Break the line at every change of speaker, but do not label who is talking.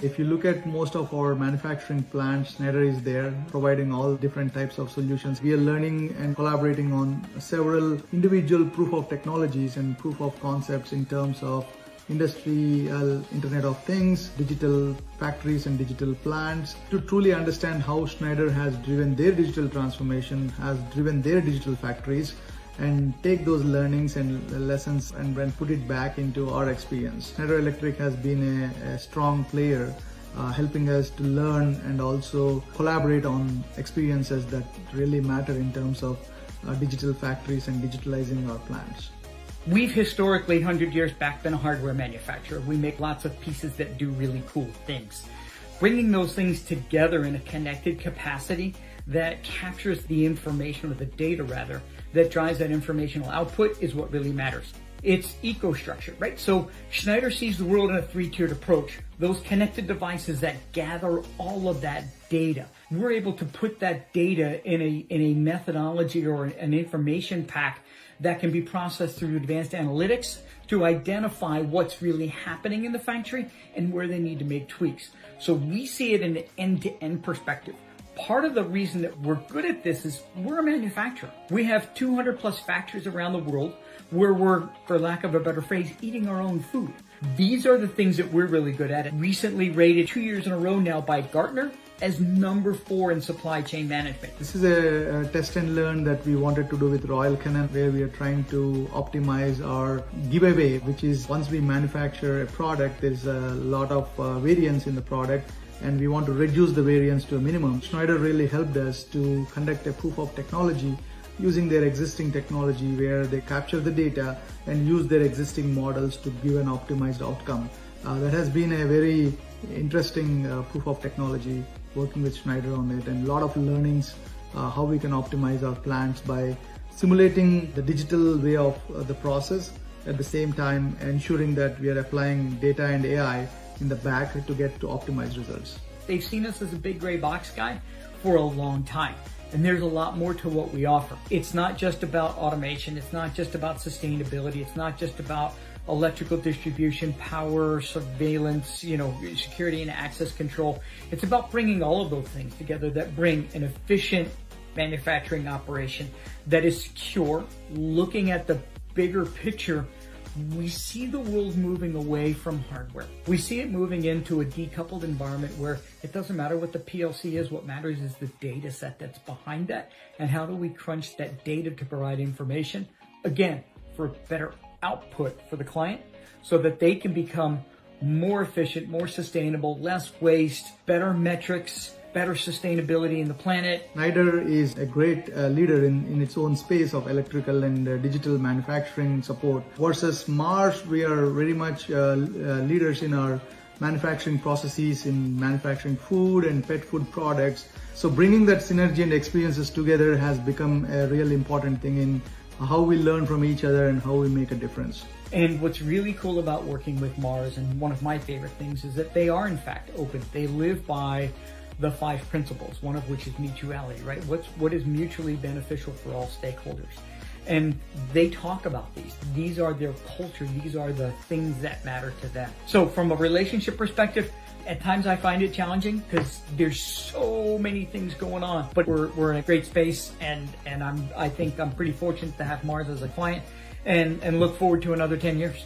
If you look at most of our manufacturing plants, Schneider is there providing all different types of solutions. We are learning and collaborating on several individual proof of technologies and proof of concepts in terms of industrial Internet of Things, digital factories and digital plants, to truly understand how Schneider has driven their digital transformation, has driven their digital factories, and take those learnings and lessons and put it back into our experience. Schneider Electric has been a strong player, helping us to learn and also collaborate on experiences that really matter in terms of digital factories and digitalizing our plants.
We've historically, 100 years back, been a hardware manufacturer. We make lots of pieces that do really cool things. Bringing those things together in a connected capacity that captures the information, or the data rather, that drives that informational output is what really matters. It's eco-structure, right? So Schneider sees the world in a three-tiered approach. Those connected devices that gather all of that data. We're able to put that data in a methodology or an information pack that can be processed through advanced analytics to identify what's really happening in the factory and where they need to make tweaks. So we see it in an end-to-end perspective. Part of the reason that we're good at this is we're a manufacturer. We have 200 plus factories around the world where we're, for lack of a better phrase, eating our own food. These are the things that we're really good at. Recently rated 2 years in a row now by Gartner as #4 in supply chain management.
This is a test and learn that we wanted to do with Royal Canin, where we are trying to optimize our giveaway, which is once we manufacture a product, there's a lot of variance in the product, and we want to reduce the variance to a minimum. Schneider really helped us to conduct a proof of technology using their existing technology, where they capture the data and use their existing models to give an optimized outcome. That has been a very interesting proof of technology, working with Schneider on it, and a lot of learnings how we can optimize our plants by simulating the digital way of the process, at the same time ensuring that we are applying data and AI in the back to get to optimized results.
They've seen us as a big gray box guy for a long time. And there's a lot more to what we offer. It's not just about automation. It's not just about sustainability. It's not just about electrical distribution, power, surveillance, security and access control. It's about bringing all of those things together that bring an efficient manufacturing operation that is secure. Looking at the bigger picture, we see the world moving away from hardware. We see it moving into a decoupled environment where it doesn't matter what the PLC is. What matters is the data set that's behind that, and how do we crunch that data to provide information, again, for better output for the client, so that they can become more efficient, more sustainable, less waste, better metrics, better sustainability in the planet.
Schneider is a great leader in its own space of electrical and digital manufacturing support. Versus Mars, we are very much leaders in our manufacturing processes, in manufacturing food and pet food products. So bringing that synergy and experiences together has become a real important thing in how we learn from each other and how we make a difference.
And what's really cool about working with Mars, and one of my favorite things, is that they are in fact open. They live by the 5 principles, one of which is mutuality, right? What is mutually beneficial for all stakeholders? And they talk about these. These are their culture. These are the things that matter to them. So from a relationship perspective, at times I find it challenging because there's so many things going on, but we're in a great space, and I think I'm pretty fortunate to have Mars as a client, and look forward to another 10 years.